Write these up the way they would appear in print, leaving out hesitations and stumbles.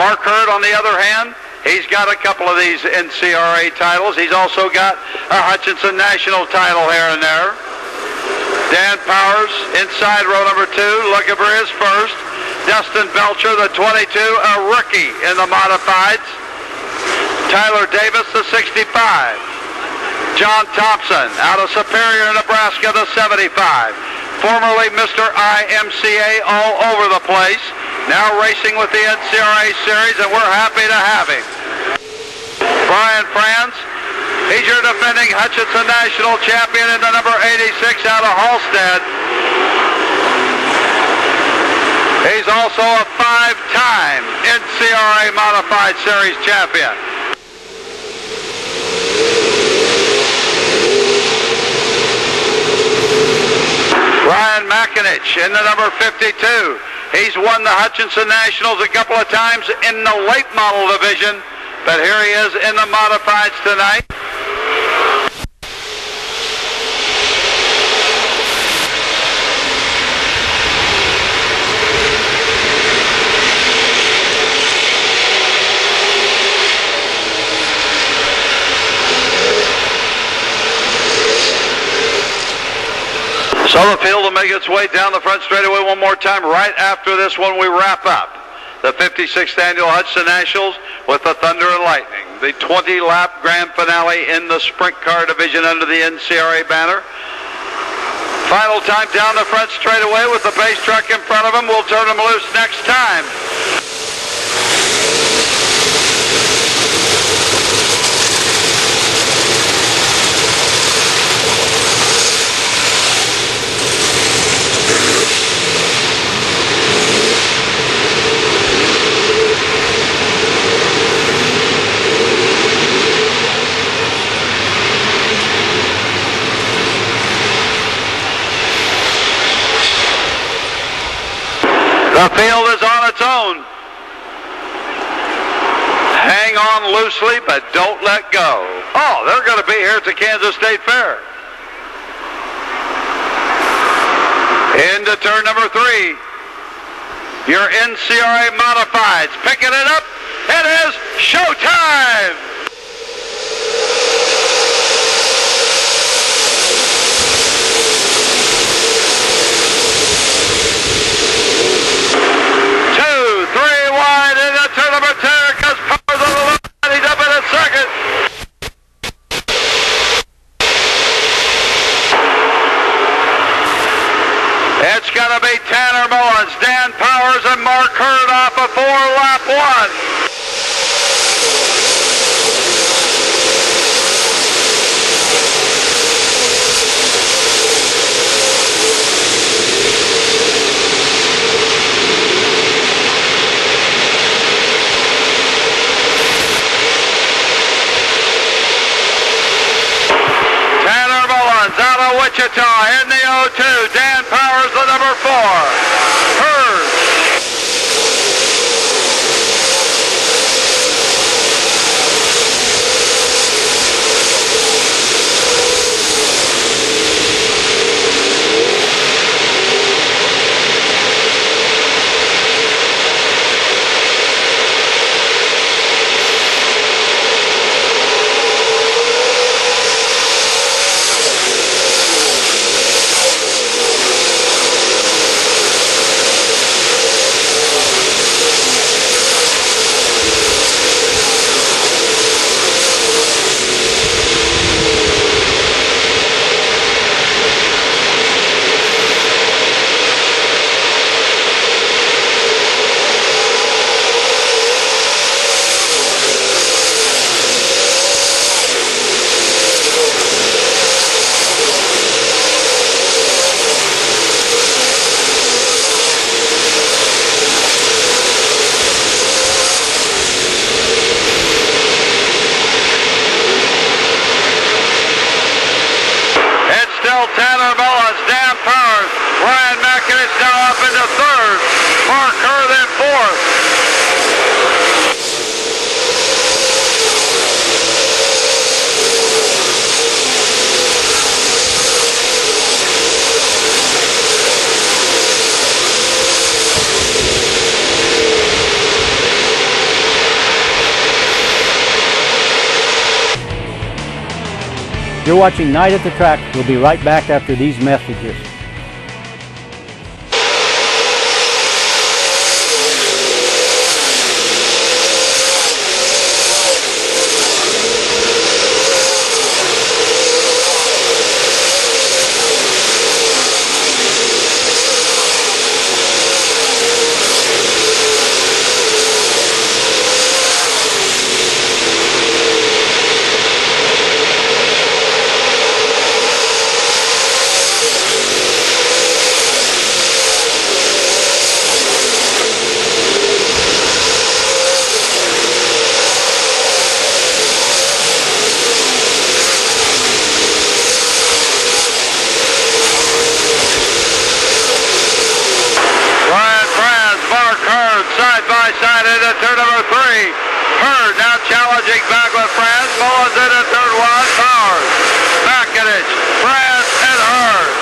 Mark Hurd, on the other hand, he's got a couple of these NCRA titles. He's also got a Hutchinson National title here and there. Dan Powers, inside row number 2, looking for his first. Dustin Belcher, the 22, a rookie in the modifieds. Tyler Davis, the 65. John Thompson, out of Superior, Nebraska, the 75. Formerly Mr. IMCA all over the place. Now racing with the NCRA Series, and we're happy to have him. Brian Franz, he's your defending Hutchinson National champion in the number 86 out of Halstead. He's also a 5-time NCRA Modified Series champion. Ryan McInich in the number 52. He's won the Hutchinson Nationals a couple of times in the late model division, but here he is in the modifieds tonight. So the field will make its way down the front straightaway one more time right after this one we wrap up. The 56th Annual Hutchinson Nationals with the Thunder and Lightning. The 20-lap grand finale in the sprint car division under the NCRA banner. Final time down the front straightaway with the base truck in front of him. We'll turn him loose next time. The field is on its own. Hang on loosely, but don't let go. Oh, they're going to be here at the Kansas State Fair. Into turn number 3. Your NCRA Modifieds. Picking it up. It is showtime! It's going to be Tanner Mullins, Dan Powers, and Mark Hurd off of 4-lap 1. Out of Wichita in the 0-2. Dan Powers, the number 4. Hurd. Tanner Mullins, Dan Powers, Ryan McInich now up into 3rd, Mark Hurd in 4th. You're watching Night at the Track. We'll be right back after these messages. Side into turn number 3. Hurd now challenging back with France. Mullins into third one. Powers, Makinich, France, and Hurd.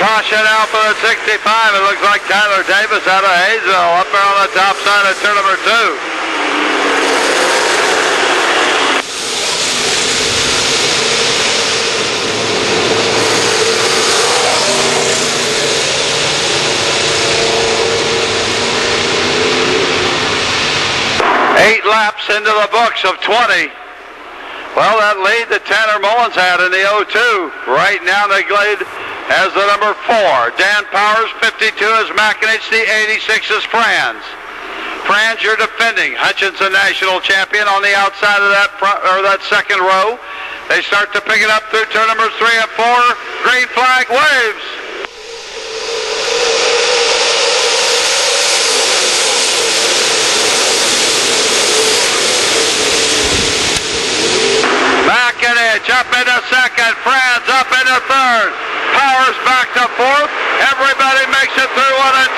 Caution out for the 65. It looks like Tyler Davis out of Hayesville up there on the top side of turn number 2. Eight laps into the books of 20. Well, that lead that Tanner Mullins had in the 02 right now neglected as the number 4. Dan Powers, 52 is Makinich, the 86 is Franz. Franz, your defending Hutchinson National champion on the outside of that front, or that second row. They start to pick it up through turn numbers 3 and 4. Green flag waves. Makinich up into second. Franz up into third. Powers back to fourth. Everybody makes it through 1 and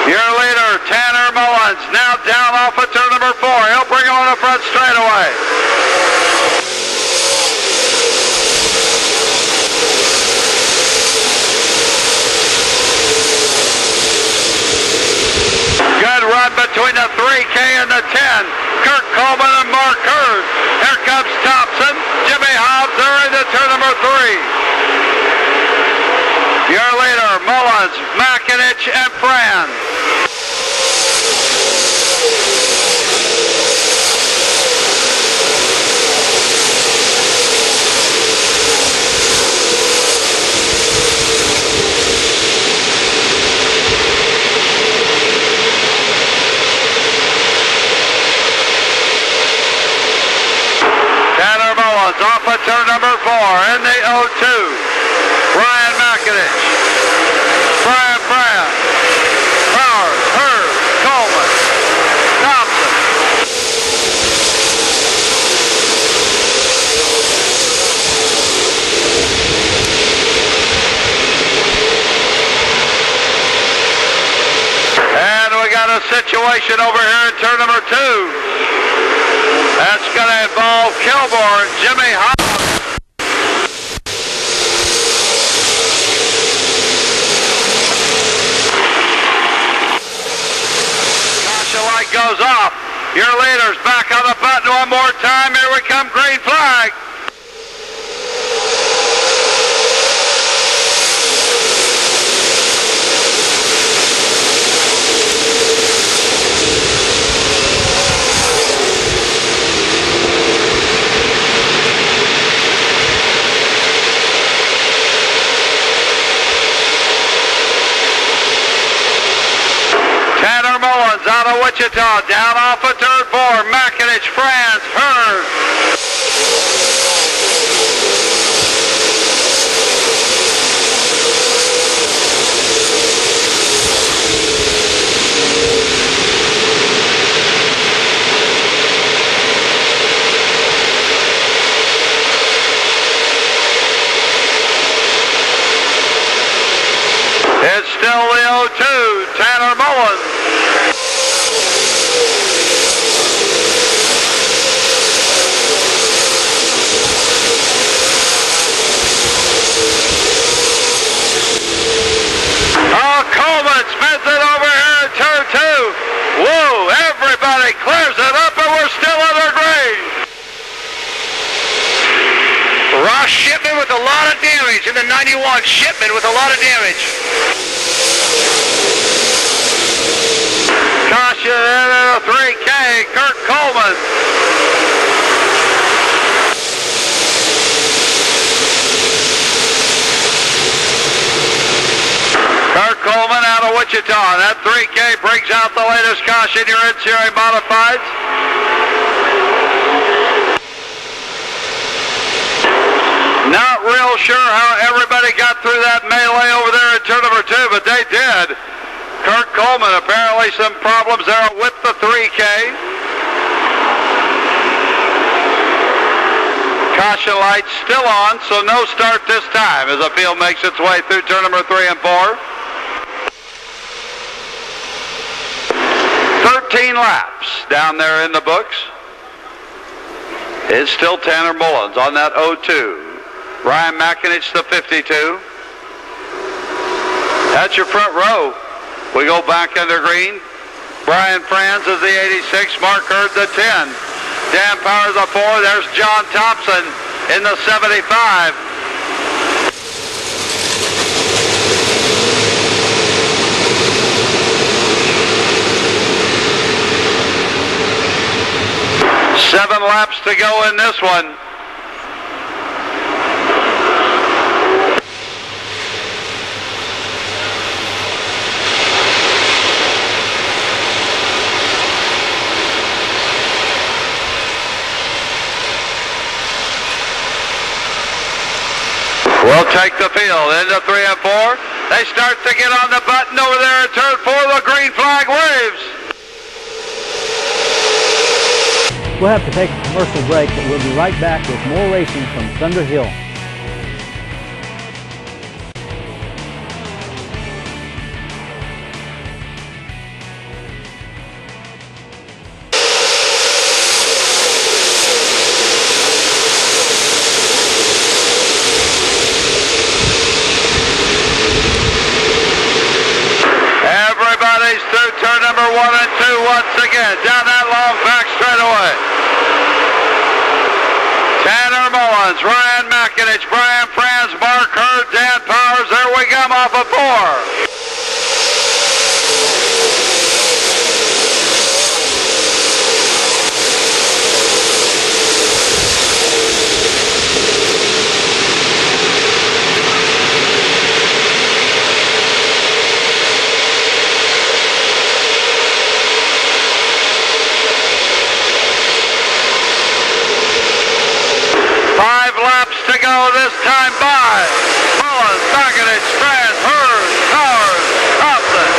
2. Your leader, Tanner Mullins, now down off of turn number 4. He'll bring on the front straightaway. Good run between the 3K and the 10. Kirk Coleman and Mark Hurd. Here comes Thompson. Jimmy Hobbs, they're into turn number 3. Your leader, Mullins, Makinich, and Franz. Off of turn number 4 in the 02. Ryan Makinich, Brian Brown, Powers, Hurd, Coleman, Thompson. And we got a situation over here in turn number 2. That's going to involve Kilgore and Jimmy Hobbs. Caution light goes off. Your leader's back on the button one more time. Here we come, green flag. Mullins out of Wichita, down off of turn 4. Makinich, Franz, Hurd. 02, Tanner Mullins. Oh, Coleman spins it over here at turn 2. Whoa, everybody clears it up, and we're still under green. Ross Shipman with a lot of damage in the 91. Shipman with a lot of damage. Caution in the 3K, Kurt Coleman. Kurt Coleman out of Wichita. That 3K brings out the latest caution, your NCRA modifieds. Not real sure how everybody got through that melee over there in turn number 2, but they did. Kurt Coleman, apparently some problems there with the 3K. Caution lights still on, so no start this time as the field makes its way through turn number 3 and 4. 13 laps down there in the books. It's still Tanner Mullins on that 02. Brian McInich, the 52. That's your front row. We go back under green. Brian Franz is the 86. Mark Hurd, the 10. Dan Powers, the 4. There's John Thompson in the 75. Seven laps to go in this one. We'll take the field into 3 and 4. They start to get on the button over there at turn 4. The green flag waves. We'll have to take a commercial break, but we'll be right back with more racing from Thunder Hill. Everybody's through turn number 1 and 2 once again. Down that long back straightaway. Tanner Mullins, Ryan McInich, Brian Franz, Mark Hurd, Dan Powers. There we come off of 4. To go this time by Mullins, McInich, Franz, Hurd, Powers, Thompson.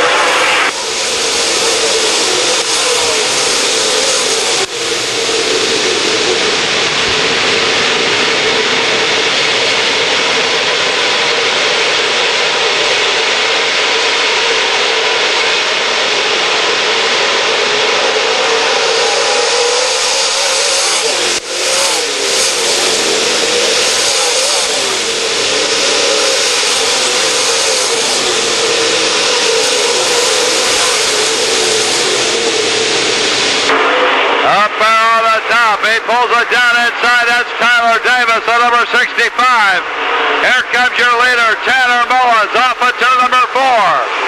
Up there on the top, he pulls it down inside. That's Tyler Davis at number 65. Here comes your leader, Tanner Mullins, off of turn number 4.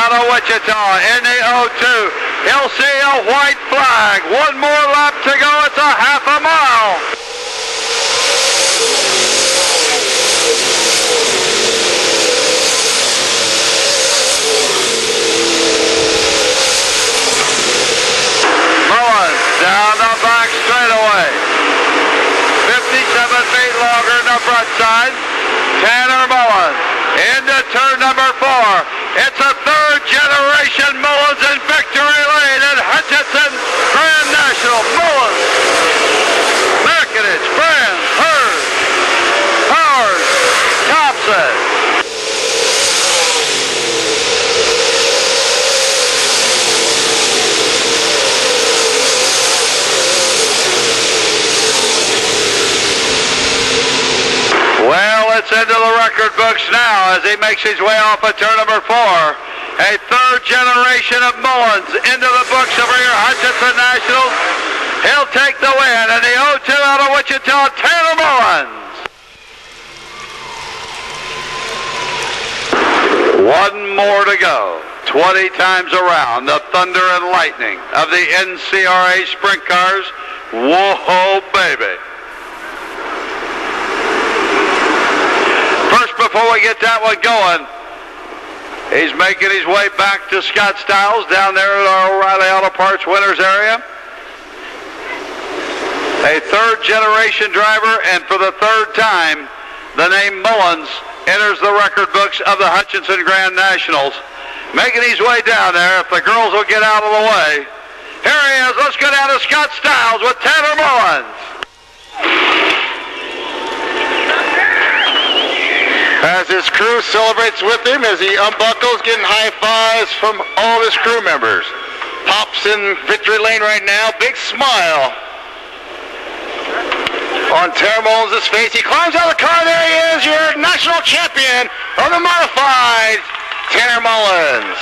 out of Wichita in the 02. He'll see a white flag. One more lap to go. It's a half a mile. Mullins down the back straightaway. 57 feet longer than the front side. Tanner Mullins into turn number 4. It's a third generation Mullins in victory lane at Hutchinson Grand National. Mullins, Makinich, Brand, Hurd, Powers, Thompson. Well, it's into the record books now as he makes his way off of turn number 4. A third generation of Mullins into the books over here, Hutchinson Nationals. He'll take the win in the 02 out of Wichita, Tanner Mullins. One more to go. 20 times around, the thunder and lightning of the NCRA sprint cars. Whoa, baby. First, before we get that one going, he's making his way back to Scott Stiles down there at our O'Reilly Auto Parts winners area. A third generation driver, and for the third time, the name Mullins enters the record books of the Hutchinson Grand Nationals. Making his way down there, if the girls will get out of the way. Here he is, let's go down to Scott Stiles with Tanner Mullins. As his crew celebrates with him as he unbuckles, getting high fives from all of his crew members. Pops in victory lane right now, big smile on Tanner Mullins' face. He climbs out of the car, there he is, your national champion of the modified, Tanner Mullins.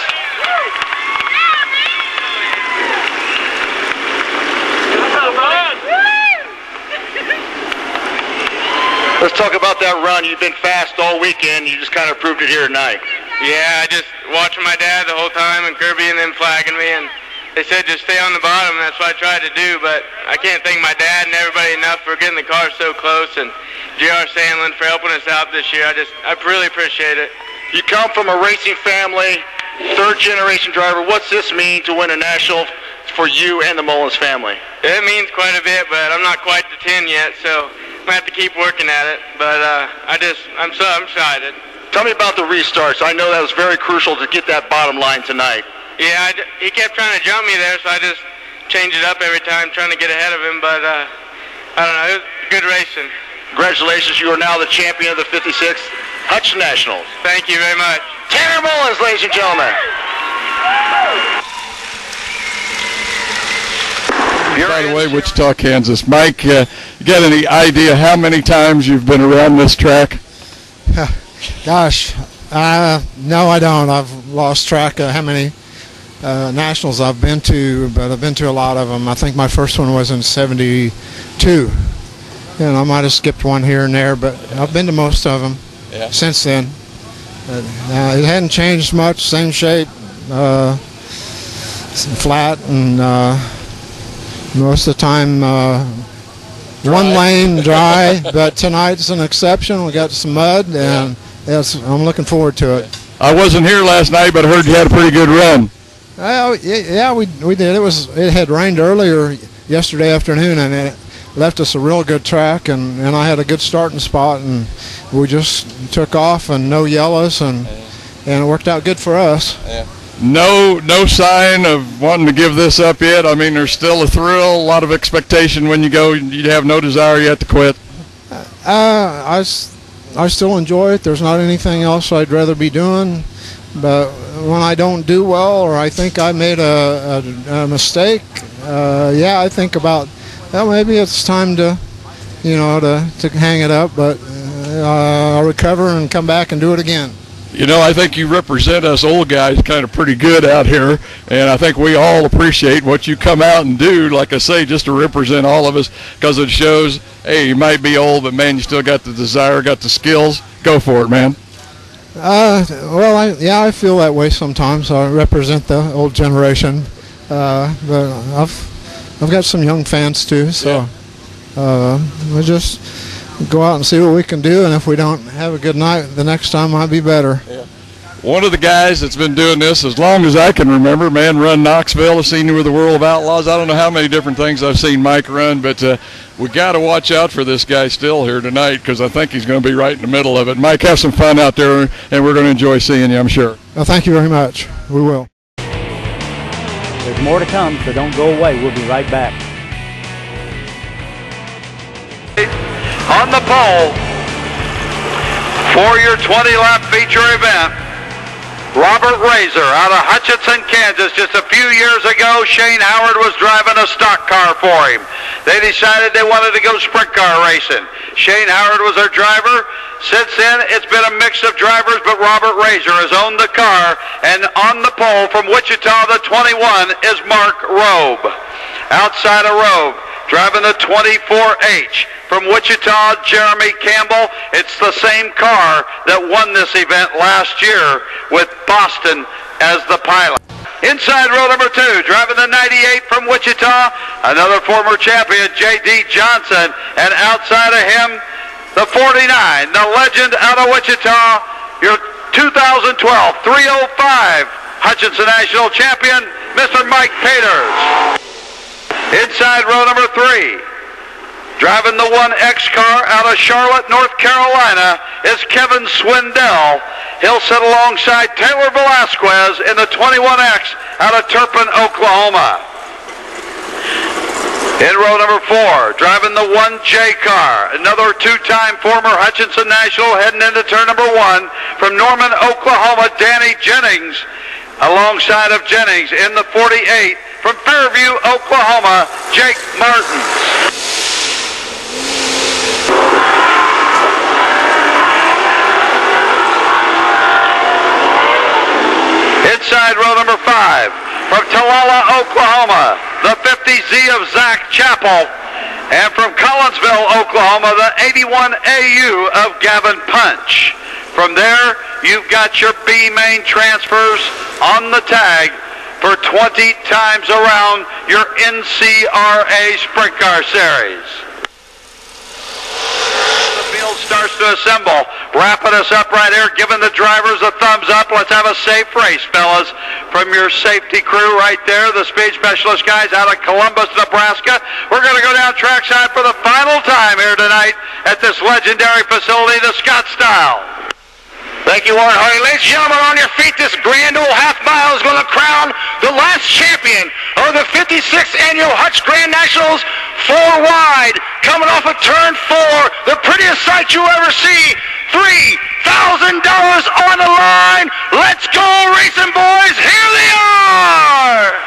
Let's talk about that run. You've been fast all weekend. You just kind of proved it here tonight. Yeah, I just watching my dad the whole time and Kirby and them flagging me, and they said just stay on the bottom, and that's what I tried to do, but I can't thank my dad and everybody enough for getting the car so close, and J.R. Sandlin for helping us out this year. I really appreciate it. You come from a racing family, third generation driver. What's this mean to win a national for you and the Mullins family? It means quite a bit, but I'm not quite to 10 yet, so I'm going to have to keep working at it, but I'm excited. Tell me about the restarts. I know that was very crucial to get that bottom line tonight. Yeah, he kept trying to jump me there, so I just changed it up every time, trying to get ahead of him, but I don't know, it was good racing. Congratulations, you are now the champion of the 56th Hutch Nationals. Thank you very much. Tanner Mullins, ladies and gentlemen. By the way, Wichita, Kansas. Mike, you got any idea how many times you've been around this track? Gosh, no, I don't. I've lost track of how many nationals I've been to, but I've been to a lot of them. I think my first one was in '72. And I might have skipped one here and there, but I've been to most of them since then. It hadn't changed much, same shape, flat, and most of the time one lane dry, but tonight's an exception. We got some mud, and I'm looking forward to it. I wasn't here last night, but I heard you had a pretty good run. Yeah, we did. It had rained earlier yesterday afternoon, and it left us a real good track, and I had a good starting spot, and we just took off and no yellows, and it worked out good for us. Yeah. No sign of wanting to give this up yet. I mean, there's still a thrill, a lot of expectation when you go. You have no desire yet to quit. I still enjoy it. There's not anything else I'd rather be doing. But when I don't do well, or I think I made a mistake, I think about, well, maybe it's time to hang it up. But I'll recover and come back and do it again. You know, I think you represent us old guys kind of pretty good out here, and I think we all appreciate what you come out and do, like I say, just to represent all of us, because it shows, hey, you might be old, but, man, you still got the desire, got the skills. Go for it, man. Well, I feel that way sometimes. I represent the old generation, but I've got some young fans too. So we'll just go out and see what we can do, and if we don't have a good night, the next time might be better. Yeah. One of the guys that's been doing this as long as I can remember, man, run Knoxville, I've seen you with the World of Outlaws. I don't know how many different things I've seen Mike run, but we got to watch out for this guy still here tonight because I think he's going to be right in the middle of it. Mike, have some fun out there, and we're going to enjoy seeing you, I'm sure. Well, thank you very much. We will. There's more to come, so don't go away. We'll be right back. On the pole for your 20-lap feature event, Robert Razor out of Hutchinson, Kansas. Just a few years ago, Shane Howard was driving a stock car for him. They decided they wanted to go sprint car racing. Shane Howard was their driver. Since then, it's been a mix of drivers, but Robert Razor has owned the car. And on the pole from Wichita, the 21 is Mark Robe. Outside of Robe, driving the 24H. From Wichita, Jeremy Campbell. It's the same car that won this event last year with Boston as the pilot. Inside row number 2, driving the 98 from Wichita, another former champion, J.D. Johnson. And outside of him, the 49, the legend out of Wichita, your 2012 305 Hutchinson National champion, Mr. Mike Peters. Inside row number 3, driving the 1X car out of Charlotte, North Carolina, is Kevin Swindell. He'll sit alongside Taylor Velasquez in the 21X out of Turpin, Oklahoma. In row number 4, driving the 1J car, another two-time former Hutchinson National heading into turn number 1 from Norman, Oklahoma, Danny Jennings. Alongside of Jennings in the 48 from Fairview, Oklahoma, Jake Martins. Inside row number 5, from Talala, Oklahoma, the 50Z of Zach Chappell. And from Collinsville, Oklahoma, the 81AU of Gavin Punch. From there, you've got your B main transfers on the tag for 20 times around your NCRA Sprint Car Series. Field starts to assemble, wrapping us up right here, giving the drivers a thumbs up. Let's have a safe race, fellas. From your safety crew right there, the speed specialist guys out of Columbus, Nebraska. We're going to go down trackside for the final time here tonight at this legendary facility, the Scott Style. Thank you, Warren Hardy. Ladies and gentlemen, on your feet, this grand old half mile is going to crown the last champion of the 56th annual Hutch Grand Nationals. 4 wide, coming off of turn 4, the prettiest sight you ever see. $3,000 on the line. Let's go racing, boys. Here they are.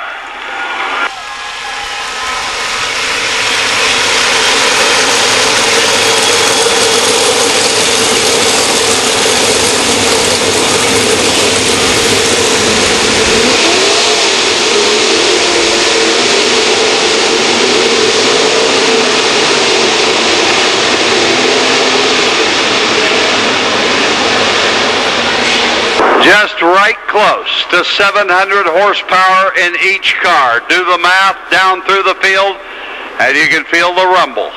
Just right close to 700 horsepower in each car. Do the math down through the field, and you can feel the rumble.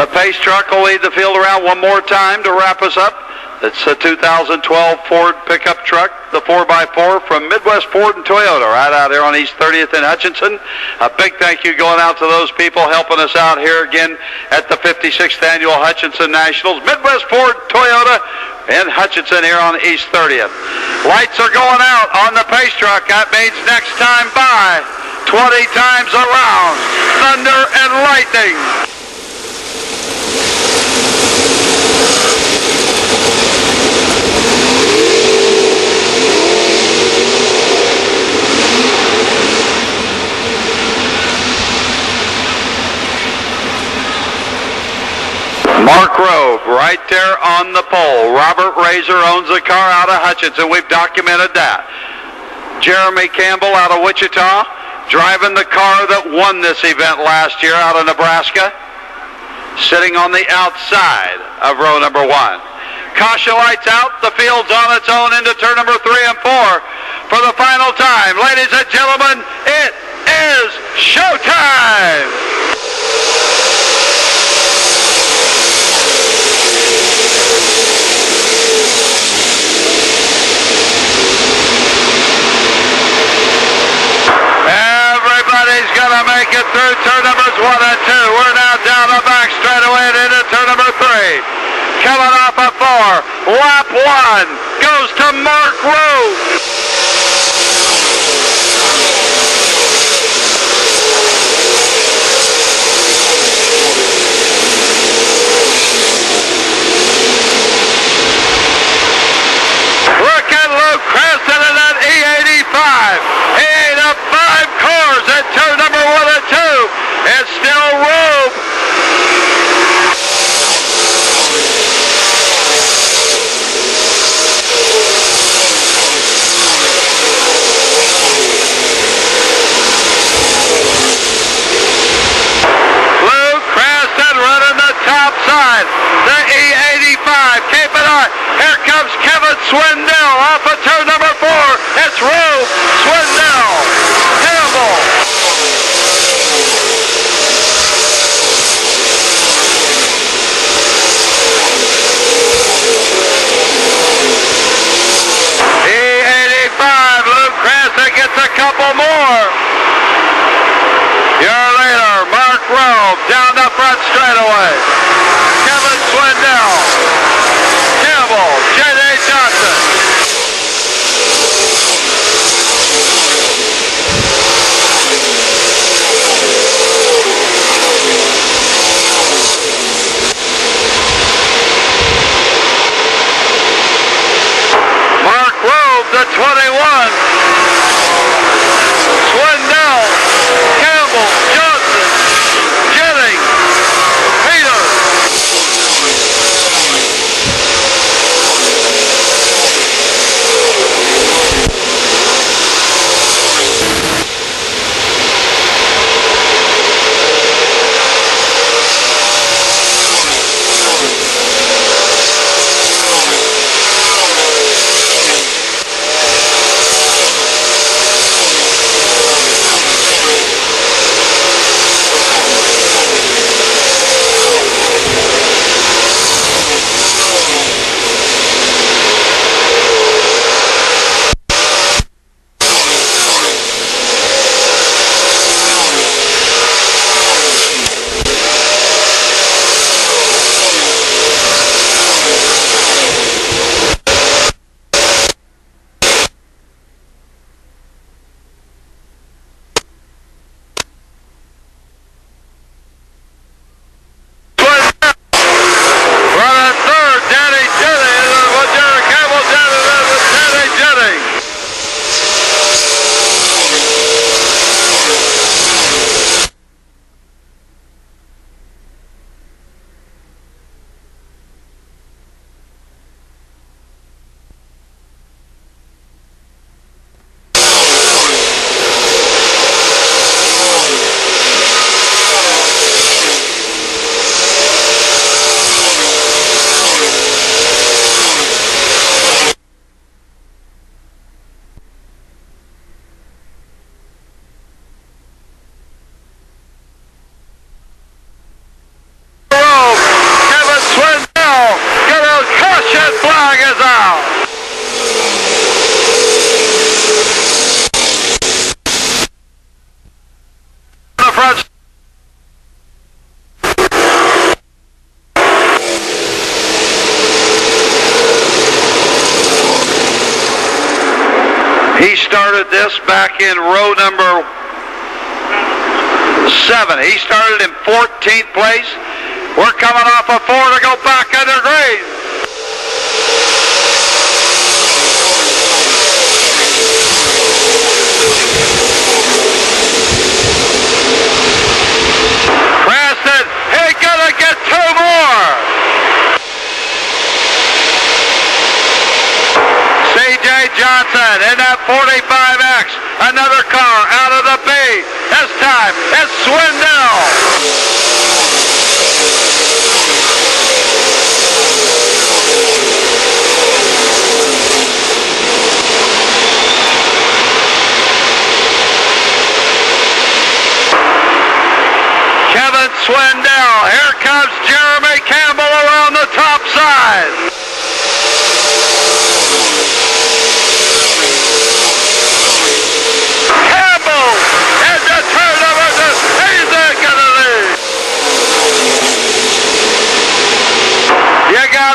The pace truck will lead the field around one more time to wrap us up. It's a 2012 Ford pickup truck, the 4x4 from Midwest Ford and Toyota, right out here on East 30th in Hutchinson. A big thank you going out to those people helping us out here again at the 56th Annual Hutchinson Nationals. Midwest Ford, Toyota, in Hutchinson here on East 30th. Lights are going out on the pace truck. That means next time by, 20 times around. Thunder and lightning. Mark Robe right there on the pole. Robert Razor owns the car out of Hutchinson. We've documented that. Jeremy Campbell out of Wichita, driving the car that won this event last year out of Nebraska, sitting on the outside of row number 1. Caution lights out. The field's on its own into turn number 3 and 4 for the final time. Ladies and gentlemen, it is showtime! Everybody's going to make it through turn numbers 1 and 2. We're now down the back straightaway and into turn number 3. Coming off a 4. Lap 1 goes to Mark Rowe. Look at Luke Creston in that E85. He ate up 5 cars at turn number 1 and 2. It's still Rowe. Top side, the E85, keep it on. Here comes Kevin Swindell off of turn number 4. It's Rowe, Swindell, Campbell. E85, Luke Creston gets a couple more. Year later, Mark Rowe down the front straightaway. Kevin Swindell, Campbell, J.D. Johnson. Mark Rowe, the 21. Swindell, Campbell, Johnson, Jennings, Peter. He started this back in row number 7. He started in 14th place. We're coming off a 4 to go back under green. Preston, he's gonna get 2 more. C.J. Johnson in that 45X. Another car out of the B. This time it's Swindell.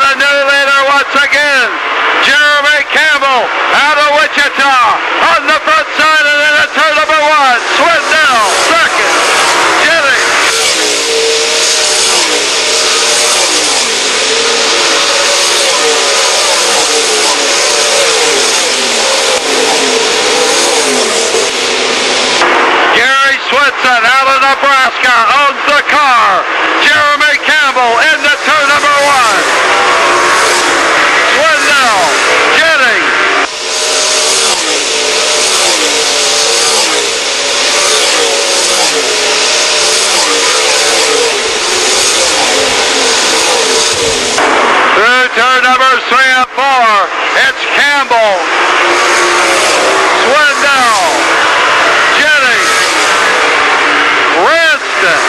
the new leader once again, Jeremy Campbell out of Wichita on the front side, and then at turn number 1, Swindell second, Jennings. Gary Swinson out of Nebraska owns the car. Jeremy Campbell into turn number 1. Swindell, Jennings. Through turn numbers 3 and 4, it's Campbell, Swindell, Jennings, Ranston.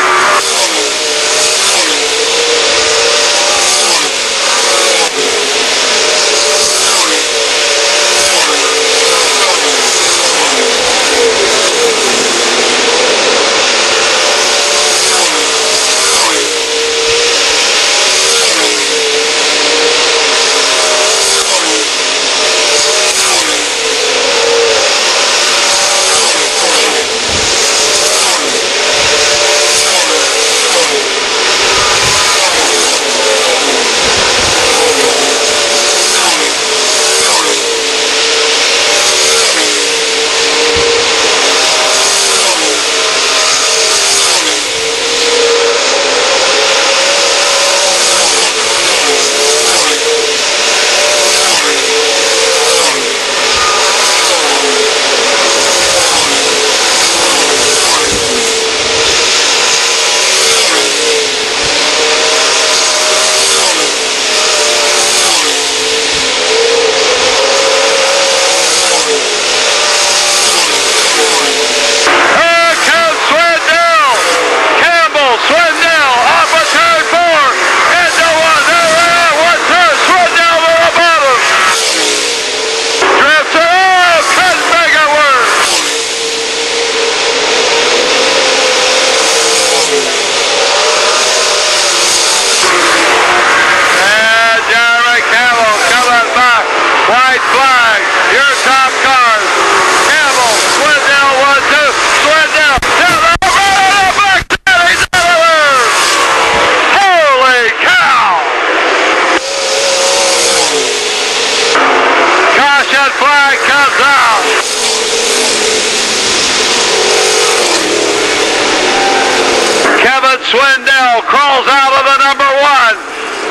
Swindell crawls out of the number 1.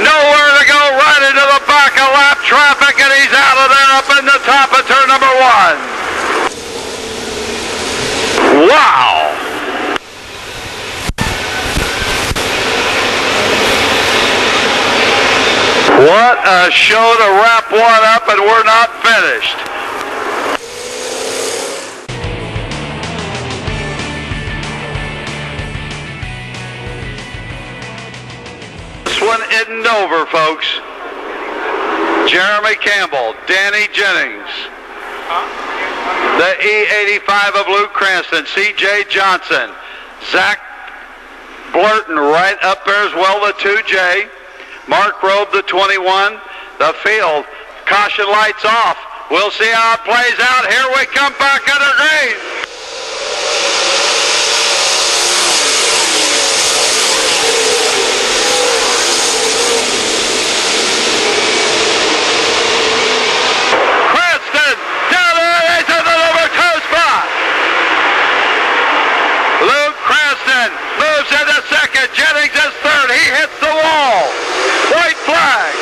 Nowhere to go, right into the back of lap traffic, and he's out of there up in the top of turn number 1. Wow! What a show to wrap one up, and we're not finished. One isn't over, folks. Jeremy Campbell, Danny Jennings, the E85 of Luke Cranston, C.J. Johnson, Zach Blurton right up there as well, the 2J, Mark Robe, the 21, the field, caution lights off. We'll see how it plays out. Here we come back under green. Moves into second. Jennings is third. He hits the wall. White flag.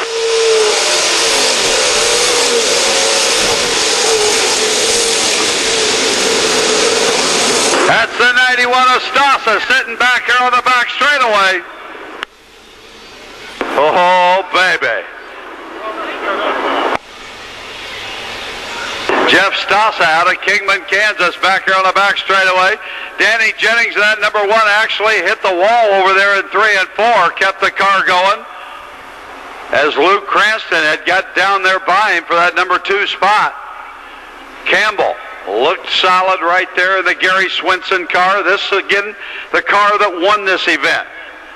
That's the 91 of Stassa sitting back here on the back straightaway. Oh, baby. Jeff Stassa out of Kingman, Kansas, back here on the back straightaway. Danny Jennings, that number 1, actually hit the wall over there in 3 and 4, kept the car going, as Luke Cranston had got down there by him for that number 2 spot. Campbell looked solid right there in the Gary Swinson car. This, again, the car that won this event.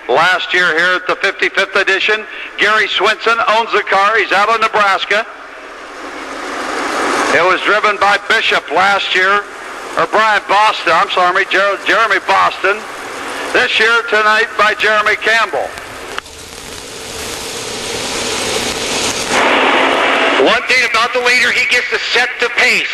last year here at the 55th edition. Gary Swinson owns the car. He's out of Nebraska. It was driven by Bishop last year, or Brian Boston, I'm sorry, Jeremy Boston. This year, tonight, by Jeremy Campbell. One thing about the leader, he gets to set the pace.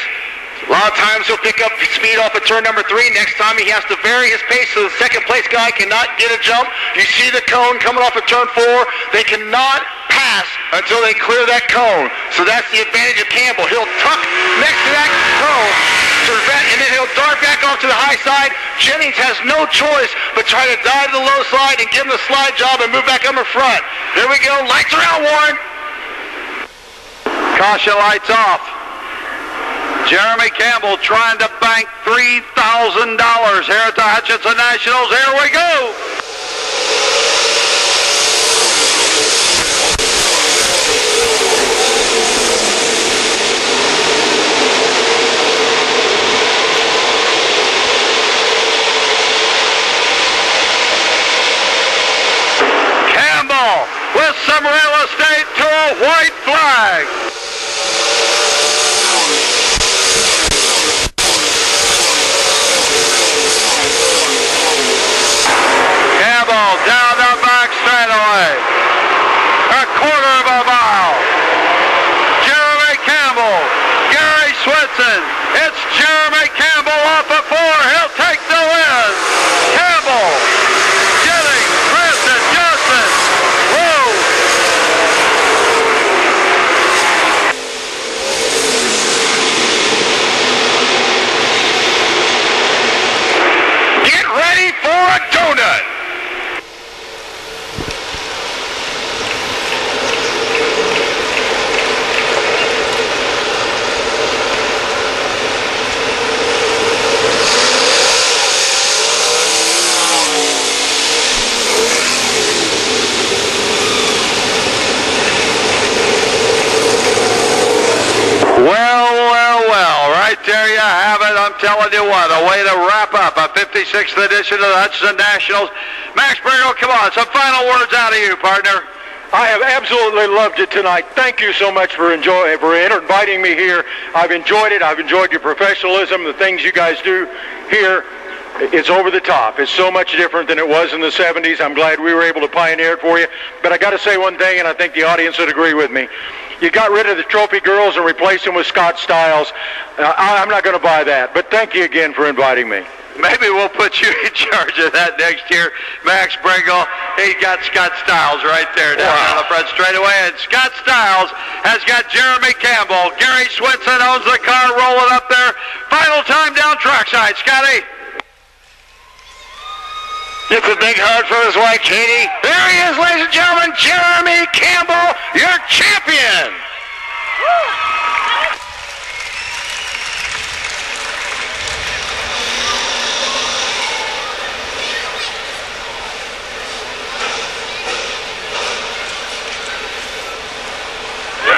A lot of times he'll pick up speed off of turn number 3. Next time he has to vary his pace so the second place guy cannot get a jump. You see the cone coming off of turn 4. They cannot pass until they clear that cone. So that's the advantage of Campbell. He'll tuck next to that cone to prevent, and then he'll dart back off to the high side. Jennings has no choice but try to dive to the low slide and give him the slide job and move back up in front. There we go. Lights are out, Warren. Caution lights off. Jeremy Campbell trying to bank $3,000 here at the Hutchinson Nationals. Here we go. Campbell with some real estate to a white flag. Down the back straightaway. A quarter of a mile. Jeremy Campbell. Gary Swinson. It's Jeremy Campbell off of 4. He'll take the win. Campbell. Jennings. Preston. Johnson. Whoa. Get ready for a donut. Well, right there you have it. I'm telling you what, a way to wrap up a 56th edition of the Hutchinson Nationals. Max Bringle, come on, some final words out of you, partner. I have absolutely loved it tonight. Thank you so much for inviting me here. I've enjoyed it. I've enjoyed your professionalism, the things you guys do here. It's over the top. It's so much different than it was in the 70s. I'm glad we were able to pioneer it for you. But I got to say one thing, and I think the audience would agree with me. You got rid of the trophy girls and replaced them with Scott Stiles. I'm not going to buy that. But thank you again for inviting me. Maybe we'll put you in charge of that next year, Max Bringle. He got Scott Stiles right there down on the front straightaway. And Scott Stiles has got Jeremy Campbell. Gary Swinson owns the car rolling up there. Final time down trackside, Scotty. It's a big hug for his wife, Katie. There he is, ladies and gentlemen, Jeremy Campbell, your champion.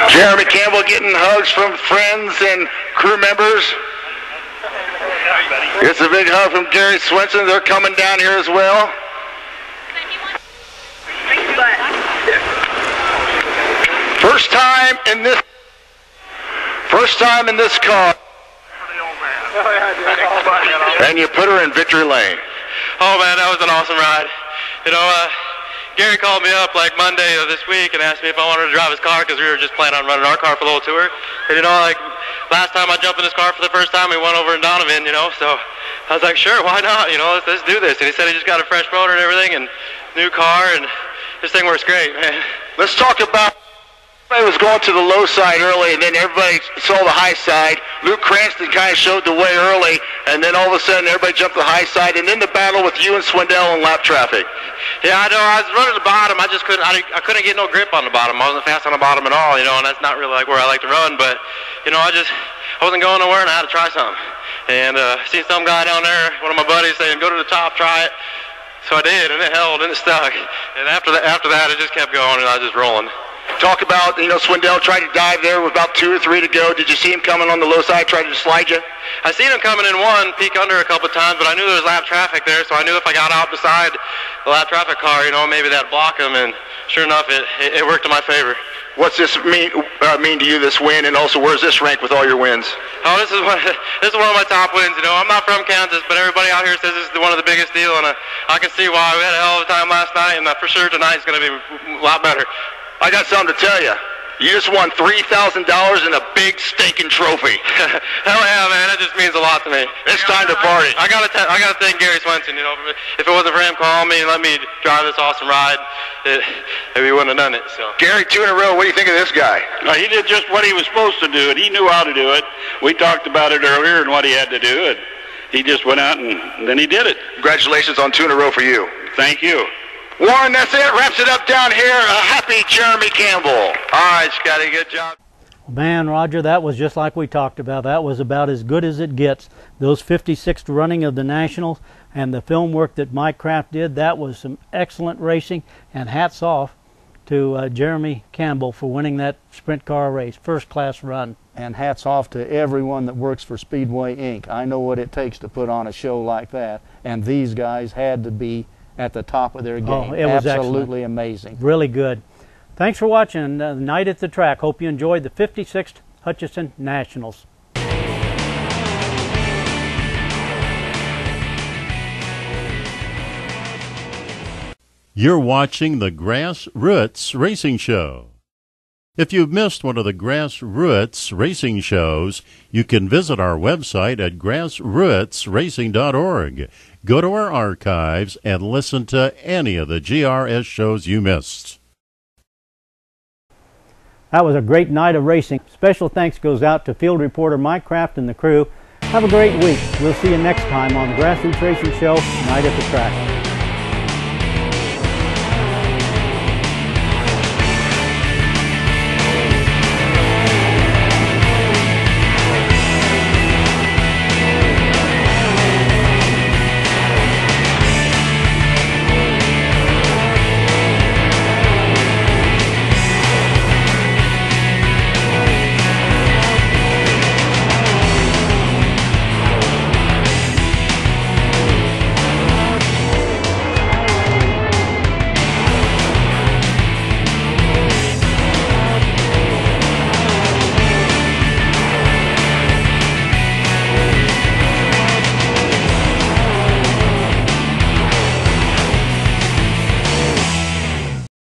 Jeremy Campbell getting hugs from friends and crew members. It's a big hug from Gary Swinson. They're coming down here as well. First time in this car. And you put her in victory lane. Oh man, that was an awesome ride. You know, Gary called me up like Monday of this week and asked me if I wanted to drive his car because we were just planning on running our car for a little tour. And you know, like last time I jumped in his car for the first time, we went over in Donovan, you know, so I was like, sure, why not? You know, let's do this. And he said he just got a fresh motor and everything and new car, and this thing works great, man. Let's talk about. Everybody was going to the low side early, and then everybody saw the high side. Luke Cranston kind of showed the way early, and then all of a sudden everybody jumped the high side, and then the battle with you and Swindell in lap traffic. Yeah, I know. I was running the bottom. I just couldn't. I couldn't get no grip on the bottom. I wasn't fast on the bottom at all, you know, and that's not really like where I like to run. But you know, I wasn't going nowhere, and I had to try something. And seen some guy down there, one of my buddies, saying, "Go to the top, try it." So I did, and it held, and it stuck. And after that, it just kept going, and I was just rolling. Talk about, Swindell tried to dive there with about 2 or 3 to go. Did you see him coming on the low side, trying to slide you? I seen him coming in one, peek under a couple times, but I knew there was lap traffic there, so I knew if I got out beside the lap traffic car, maybe that'd block him, and sure enough, it worked in my favor. What's this mean to you, this win, and also where's this rank with all your wins? Oh, this is one of my top wins. I'm not from Kansas, but everybody out here says this is one of the biggest deal, and I can see why. We had a hell of a time last night, and for sure tonight's going to be a lot better. I got something to tell you. You just won $3,000 in a big stinking trophy. Hell yeah, man! It just means a lot to me. It's time to party. I gotta thank Gary Swenson. If it wasn't for him calling me and letting me drive this awesome ride, maybe we wouldn't have done it. So. Gary, 2 in a row. What do you think of this guy? He did just what he was supposed to do, and he knew how to do it. We talked about it earlier and what he had to do, and he just went out and then he did it. Congratulations on 2 in a row for you. Thank you. Warren, that's it. Wraps it up down here. A happy Jeremy Campbell. All right, Scotty, good job. Man, Roger, that was just like we talked about. That was about as good as it gets. Those 56th running of the Nationals and the film work that Mike Kraft did, that was some excellent racing. And hats off to Jeremy Campbell for winning that sprint car race. First class run. And hats off to everyone that works for Speedway Inc. I know what it takes to put on a show like that. And these guys had to be at the top of their game. Oh, it was absolutely excellent. Amazing. Really good. Thanks for watching Night at the Track. Hope you enjoyed the 56th Hutchinson Nationals. You're watching the Grassroots Racing Show. If you've missed one of the Grassroots Racing Shows, you can visit our website at grassrootsracing.org. Go to our archives and listen to any of the GRS shows you missed. That was a great night of racing. Special thanks goes out to field reporter Mike Kraft and the crew. Have a great week. We'll see you next time on the Grassroots Racing Show, Night at the Track.